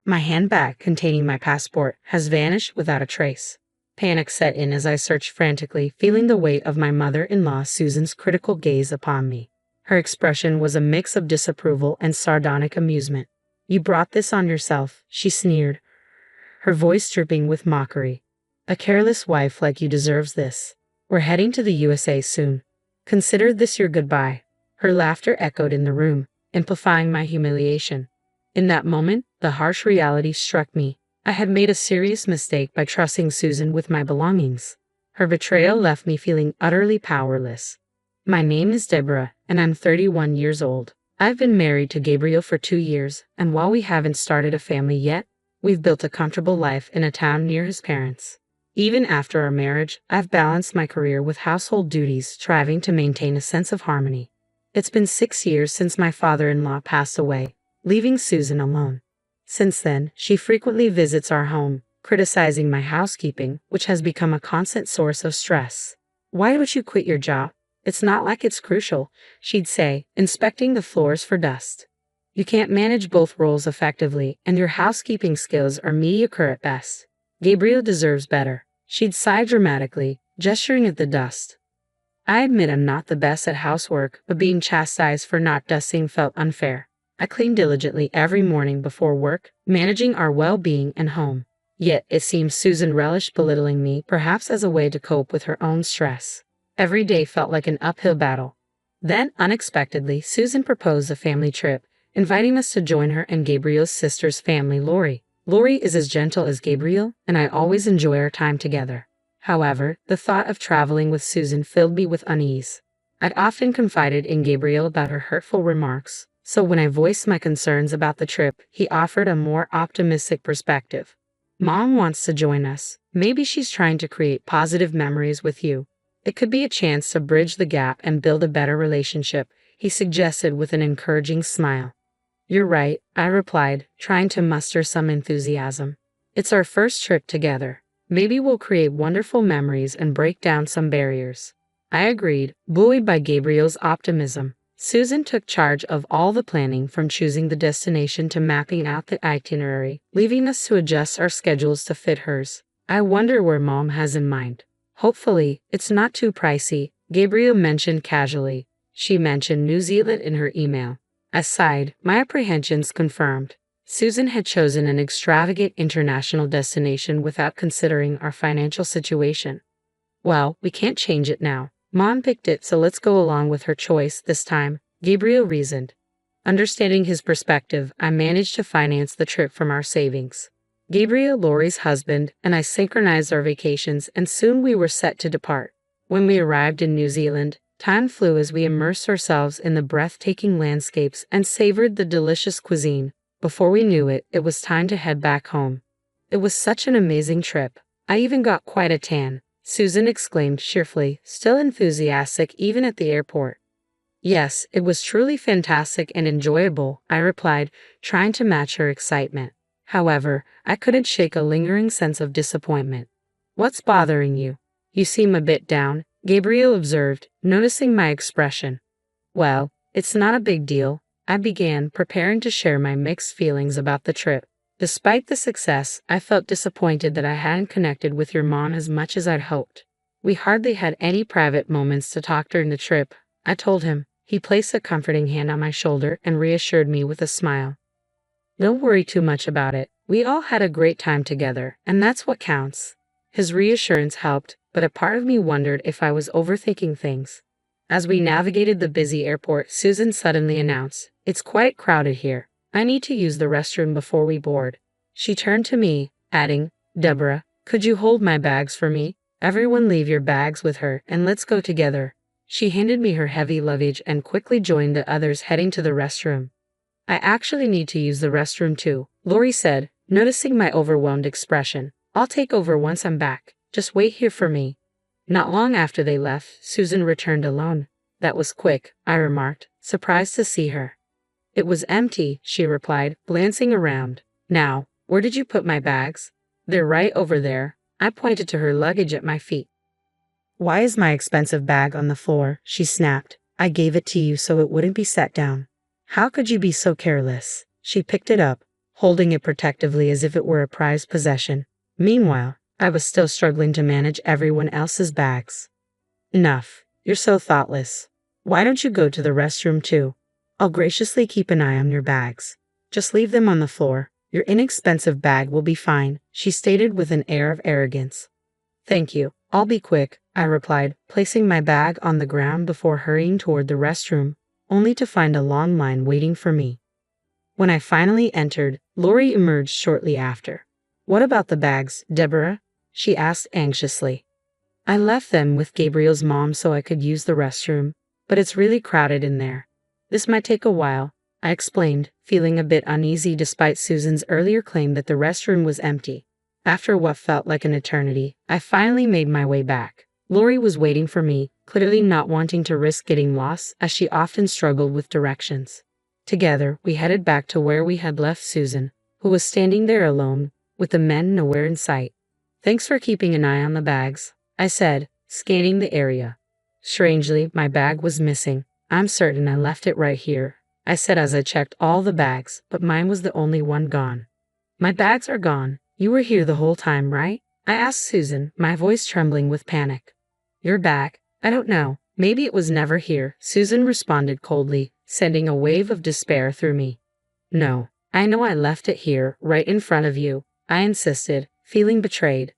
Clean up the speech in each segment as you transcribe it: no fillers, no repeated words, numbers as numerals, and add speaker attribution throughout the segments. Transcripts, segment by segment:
Speaker 1: My handbag containing my passport has vanished without a trace. Panic set in as I searched frantically, feeling the weight of my mother-in-law Susan's critical gaze upon me. Her expression was a mix of disapproval and sardonic amusement. "You brought this on yourself," she sneered, her voice dripping with mockery. "A careless wife like you deserves this. We're heading to the USA soon. Consider this your goodbye." Her laughter echoed in the room, amplifying my humiliation. In that moment, the harsh reality struck me. I had made a serious mistake by trusting Susan with my belongings. Her betrayal left me feeling utterly powerless. "My name is Deborah, and I'm 31 years old. I've been married to Gabriel for 2 years, and while we haven't started a family yet, we've built a comfortable life in a town near his parents. Even after our marriage, I've balanced my career with household duties, striving to maintain a sense of harmony. It's been 6 years since my father-in-law passed away, leaving Susan alone. Since then, she frequently visits our home, criticizing my housekeeping, which has become a constant source of stress. 'Why would you quit your job? It's not like it's crucial,' she'd say, inspecting the floors for dust. 'You can't manage both roles effectively, and your housekeeping skills are mediocre at best. Gabriel deserves better,' she'd sigh dramatically, gesturing at the dust. I admit I'm not the best at housework, but being chastised for not dusting felt unfair. I cleaned diligently every morning before work, managing our well-being and home. Yet it seems Susan relished belittling me, perhaps as a way to cope with her own stress. Every day felt like an uphill battle. Then, unexpectedly, Susan proposed a family trip, inviting us to join her and Gabriel's sister's family, Lori. Lori is as gentle as Gabriel, and I always enjoy our time together. However, the thought of traveling with Susan filled me with unease. I'd often confided in Gabriel about her hurtful remarks, so when I voiced my concerns about the trip, he offered a more optimistic perspective. "Mom wants to join us. Maybe she's trying to create positive memories with you. It could be a chance to bridge the gap and build a better relationship," he suggested with an encouraging smile. "You're right," I replied, trying to muster some enthusiasm. "It's our first trip together. Maybe we'll create wonderful memories and break down some barriers." I agreed, buoyed by Gabriel's optimism. Susan took charge of all the planning, from choosing the destination to mapping out the itinerary, leaving us to adjust our schedules to fit hers. "I wonder where Mom has in mind. Hopefully, it's not too pricey," Gabriel mentioned casually. She mentioned New Zealand in her email. I sighed, my apprehensions confirmed. Susan had chosen an extravagant international destination without considering our financial situation. "Well, we can't change it now. Mom picked it, so let's go along with her choice this time," Gabriel reasoned. Understanding his perspective, I managed to finance the trip from our savings. Gabriel, Lori's husband, and I synchronized our vacations, and soon we were set to depart. When we arrived in New Zealand, time flew as we immersed ourselves in the breathtaking landscapes and savored the delicious cuisine. Before we knew it, it was time to head back home. "It was such an amazing trip. I even got quite a tan," Susan exclaimed cheerfully, still enthusiastic even at the airport. "Yes, it was truly fantastic and enjoyable," I replied, trying to match her excitement. However, I couldn't shake a lingering sense of disappointment. "What's bothering you? You seem a bit down," Gabriel observed, noticing my expression. "Well, it's not a big deal," I began, preparing to share my mixed feelings about the trip. "Despite the success, I felt disappointed that I hadn't connected with your mom as much as I'd hoped. We hardly had any private moments to talk during the trip," I told him. He placed a comforting hand on my shoulder and reassured me with a smile. "Don't worry too much about it. We all had a great time together, and that's what counts." His reassurance helped, but a part of me wondered if I was overthinking things. As we navigated the busy airport, Susan suddenly announced, "It's quite crowded here. I need to use the restroom before we board." She turned to me, adding, "Deborah, could you hold my bags for me? Everyone leave your bags with her, and let's go together." She handed me her heavy luggage and quickly joined the others heading to the restroom. "I actually need to use the restroom too," Lori said, noticing my overwhelmed expression. "I'll take over once I'm back. Just wait here for me." Not long after they left, Susan returned alone. "That was quick," I remarked, surprised to see her. "It was empty," she replied, glancing around. "Now, where did you put my bags?" "They're right over there." I pointed to her luggage at my feet. "Why is my expensive bag on the floor?" she snapped. "I gave it to you so it wouldn't be set down." "How could you be so careless?" She picked it up, holding it protectively as if it were a prized possession. Meanwhile, I was still struggling to manage everyone else's bags. Enough. You're so thoughtless. Why don't you go to the restroom too? I'll graciously keep an eye on your bags. Just leave them on the floor. Your inexpensive bag will be fine, she stated with an air of arrogance. Thank you. I'll be quick, I replied, placing my bag on the ground before hurrying toward the restroom, only to find a long line waiting for me. When I finally entered, Lori emerged shortly after. What about the bags, Deborah? She asked anxiously. I left them with Gabriel's mom so I could use the restroom, but it's really crowded in there. This might take a while, I explained, feeling a bit uneasy despite Susan's earlier claim that the restroom was empty. After what felt like an eternity, I finally made my way back. Lori was waiting for me, clearly not wanting to risk getting lost as she often struggled with directions. Together, we headed back to where we had left Susan, who was standing there alone, with the men nowhere in sight. Thanks for keeping an eye on the bags, I said, scanning the area. Strangely, my bag was missing. I'm certain I left it right here, I said as I checked all the bags, but mine was the only one gone. My bags are gone. You were here the whole time, right? I asked Susan, my voice trembling with panic. Your bag? I don't know. Maybe it was never here, Susan responded coldly, sending a wave of despair through me. No, I know I left it here, right in front of you, I insisted, feeling betrayed.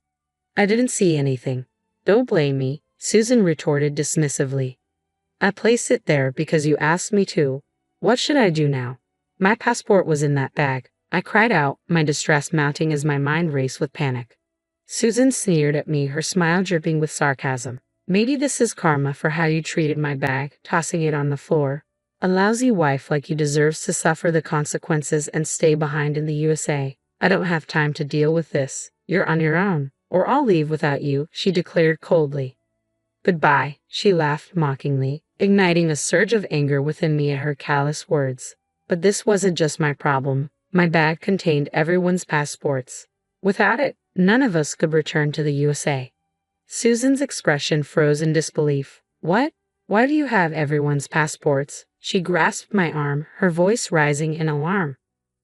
Speaker 1: I didn't see anything. Don't blame me, Susan retorted dismissively. I placed it there because you asked me to. What should I do now? My passport was in that bag, I cried out, my distress mounting as my mind raced with panic. Susan sneered at me, her smile dripping with sarcasm. Maybe this is karma for how you treated my bag, tossing it on the floor. A lousy wife like you deserves to suffer the consequences and stay behind in the USA. I don't have time to deal with this. You're on your own, or I'll leave without you, she declared coldly. Goodbye, she laughed mockingly, igniting a surge of anger within me at her callous words. But this wasn't just my problem. My bag contained everyone's passports. Without it, none of us could return to the USA. Susan's expression froze in disbelief. What? Why do you have everyone's passports? She grasped my arm, her voice rising in alarm.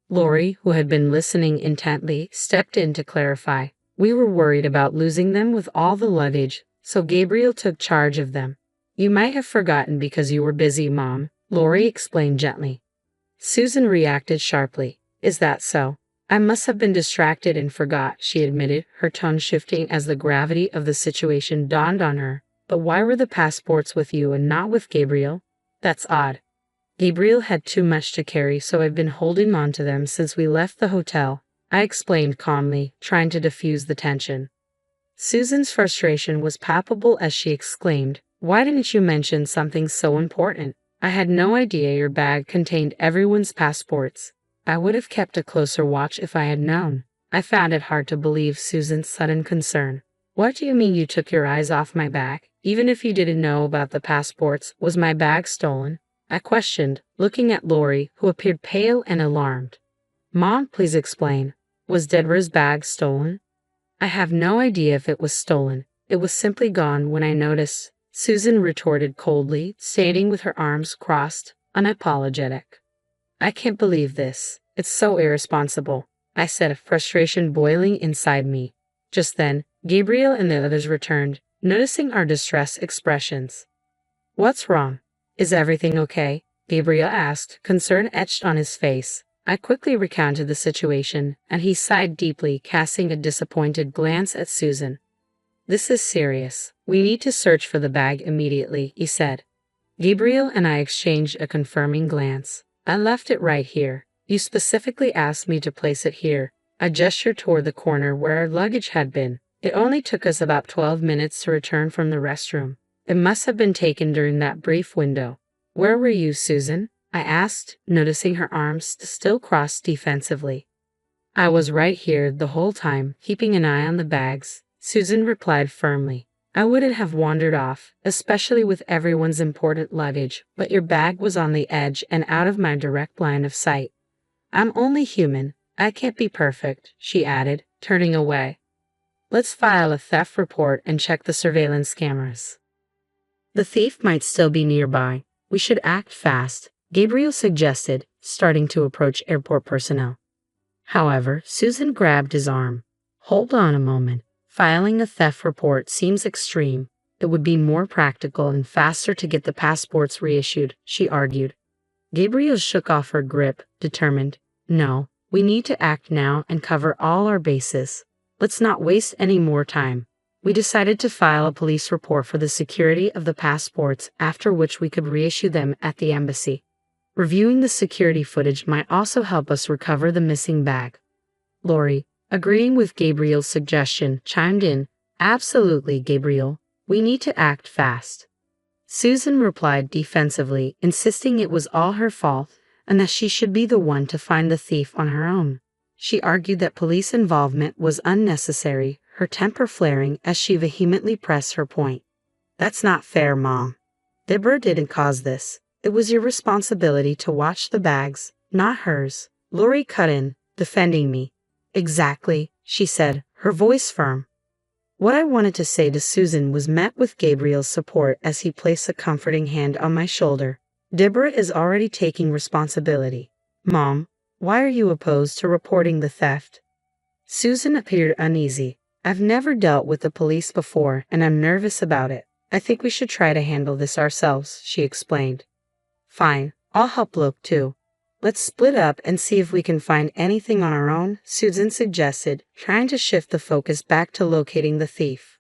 Speaker 1: Lori, who had been listening intently, stepped in to clarify. We were worried about losing them with all the luggage, so Gabriel took charge of them. You might have forgotten because you were busy, Mom, Lori explained gently. Susan reacted sharply. Is that so? I must have been distracted and forgot, she admitted, her tone shifting as the gravity of the situation dawned on her. But why were the passports with you and not with Gabriel? That's odd. Gabriel had too much to carry, so I've been holding on to them since we left the hotel, I explained calmly, trying to diffuse the tension. Susan's frustration was palpable as she exclaimed, Why didn't you mention something so important? I had no idea your bag contained everyone's passports. I would have kept a closer watch if I had known. I found it hard to believe Susan's sudden concern. What do you mean you took your eyes off my bag? Even if you didn't know about the passports, was my bag stolen? I questioned, looking at Lori, who appeared pale and alarmed. Mom, please explain. Was Deborah's bag stolen? I have no idea if it was stolen. It was simply gone when I noticed, Susan retorted coldly, standing with her arms crossed, unapologetic. I can't believe this. It's so irresponsible, I said, frustration boiling inside me. Just then, Gabriel and the others returned, noticing our distressed expressions. What's wrong? Is everything okay? Gabriel asked, concern etched on his face. I quickly recounted the situation, and he sighed deeply, casting a disappointed glance at Susan. This is serious. We need to search for the bag immediately, he said. Gabriel and I exchanged a confirming glance. I left it right here. You specifically asked me to place it here. I gestured toward the corner where our luggage had been. It only took us about 12 minutes to return from the restroom. It must have been taken during that brief window. Where were you, Susan? I asked, noticing her arms still crossed defensively. I was right here the whole time, keeping an eye on the bags, Susan replied firmly. I wouldn't have wandered off, especially with everyone's important luggage, but your bag was on the edge and out of my direct line of sight. I'm only human. I can't be perfect, she added, turning away. Let's file a theft report and check the surveillance cameras. The thief might still be nearby. We should act fast, Gabriel suggested, starting to approach airport personnel. However, Susan grabbed his arm. Hold on a moment. Filing a theft report seems extreme. It would be more practical and faster to get the passports reissued, she argued. Gabriel shook off her grip, determined. No, we need to act now and cover all our bases. Let's not waste any more time. We decided to file a police report for the security of the passports, after which we could reissue them at the embassy. Reviewing the security footage might also help us recover the missing bag. Lori, agreeing with Gabriel's suggestion, chimed in. Absolutely, Gabriel. We need to act fast. Susan replied defensively, insisting it was all her fault and that she should be the one to find the thief on her own. She argued that police involvement was unnecessary, her temper flaring as she vehemently pressed her point. That's not fair, Mom. Deborah didn't cause this. It was your responsibility to watch the bags, not hers. Lori cut in, defending me. Exactly, she said, her voice firm. What I wanted to say to Susan was met with Gabriel's support as he placed a comforting hand on my shoulder. Deborah is already taking responsibility. Mom, why are you opposed to reporting the theft? Susan appeared uneasy. I've never dealt with the police before and I'm nervous about it. I think we should try to handle this ourselves, she explained. Fine, I'll help look too. Let's split up and see if we can find anything on our own, Susan suggested, trying to shift the focus back to locating the thief.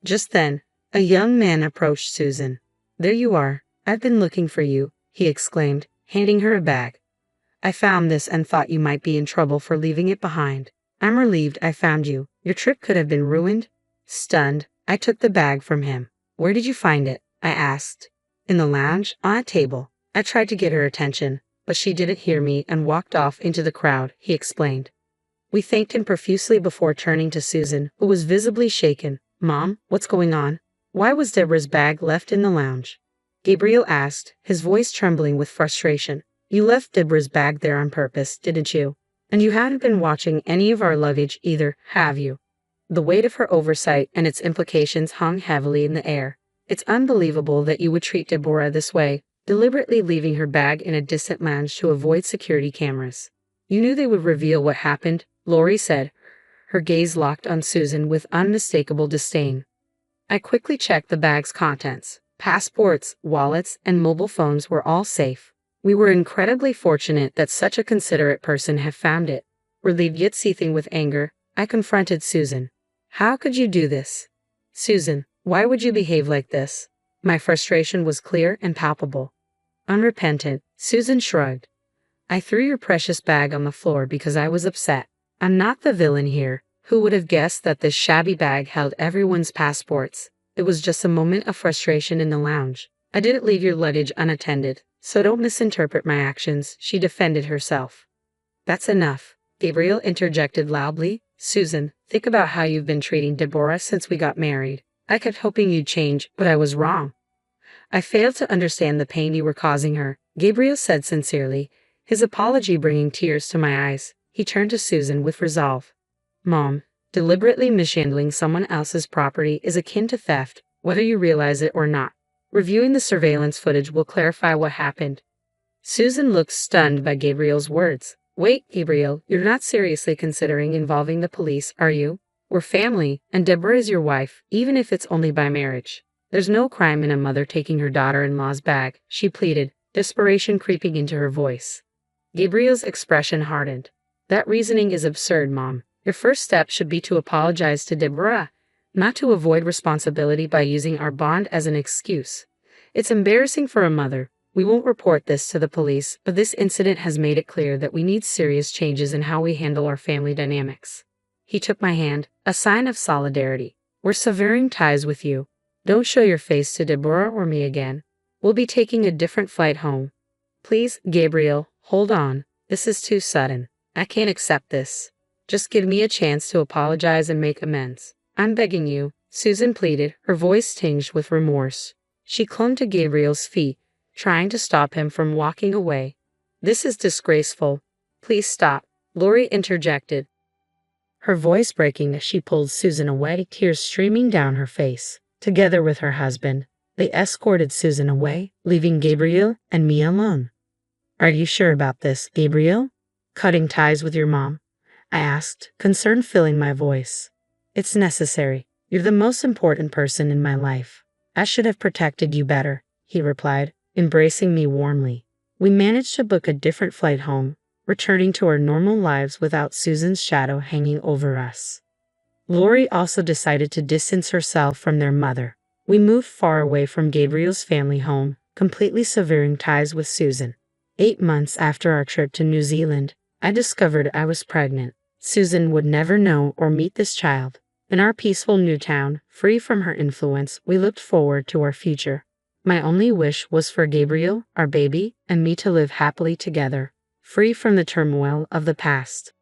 Speaker 1: Just then, a young man approached Susan. There you are. I've been looking for you, he exclaimed, handing her a bag. I found this and thought you might be in trouble for leaving it behind. I'm relieved I found you. Your trip could have been ruined. Stunned, I took the bag from him. Where did you find it? I asked. In the lounge, on a table. I tried to get her attention, but she didn't hear me and walked off into the crowd, he explained. We thanked him profusely before turning to Susan, who was visibly shaken. Mom, what's going on? Why was Deborah's bag left in the lounge? Gabriel asked, his voice trembling with frustration. You left Deborah's bag there on purpose, didn't you? And you hadn't been watching any of our luggage either, have you? The weight of her oversight and its implications hung heavily in the air. It's unbelievable that you would treat Deborah this way, deliberately leaving her bag in a distant lounge to avoid security cameras. You knew they would reveal what happened, Lori said, her gaze locked on Susan with unmistakable disdain. I quickly checked the bag's contents. Passports, wallets, and mobile phones were all safe. We were incredibly fortunate that such a considerate person had found it. Relieved yet seething with anger, I confronted Susan. How could you do this? Susan, why would you behave like this? My frustration was clear and palpable. Unrepentant, Susan shrugged. I threw your precious bag on the floor because I was upset. I'm not the villain here. Who would have guessed that this shabby bag held everyone's passports? It was just a moment of frustration in the lounge. I didn't leave your luggage unattended, so don't misinterpret my actions, she defended herself. That's enough, Gabriel interjected loudly. Susan, think about how you've been treating Deborah since we got married. I kept hoping you'd change, but I was wrong. I failed to understand the pain you were causing her, Gabriel said sincerely, his apology bringing tears to my eyes. He turned to Susan with resolve. Mom, deliberately mishandling someone else's property is akin to theft, whether you realize it or not. Reviewing the surveillance footage will clarify what happened. Susan looked stunned by Gabriel's words. Wait, Gabriel, you're not seriously considering involving the police, are you? We're family, and Deborah is your wife, even if it's only by marriage. There's no crime in a mother taking her daughter-in-law's bag, she pleaded, desperation creeping into her voice. Gabriel's expression hardened. That reasoning is absurd, Mom. Your first step should be to apologize to Deborah, not to avoid responsibility by using our bond as an excuse. It's embarrassing for a mother. We won't report this to the police, but this incident has made it clear that we need serious changes in how we handle our family dynamics. He took my hand, a sign of solidarity. We're severing ties with you. Don't show your face to Deborah or me again. We'll be taking a different flight home. Please, Gabriel, hold on. This is too sudden. I can't accept this. Just give me a chance to apologize and make amends. I'm begging you, Susan pleaded, her voice tinged with remorse. She clung to Gabriel's feet, trying to stop him from walking away. This is disgraceful. Please stop, Lori interjected, her voice breaking as she pulled Susan away, tears streaming down her face. Together with her husband, they escorted Susan away, leaving Gabriel and me alone. Are you sure about this, Gabriel? Cutting ties with your mom? I asked, concern filling my voice. It's necessary. You're the most important person in my life. I should have protected you better, he replied, embracing me warmly. We managed to book a different flight home, returning to our normal lives without Susan's shadow hanging over us. Lori also decided to distance herself from their mother. We moved far away from Gabriel's family home, completely severing ties with Susan. 8 months after our trip to New Zealand, I discovered I was pregnant. Susan would never know or meet this child. In our peaceful new town, free from her influence, we looked forward to our future. My only wish was for Gabriel, our baby, and me to live happily together, free from the turmoil of the past.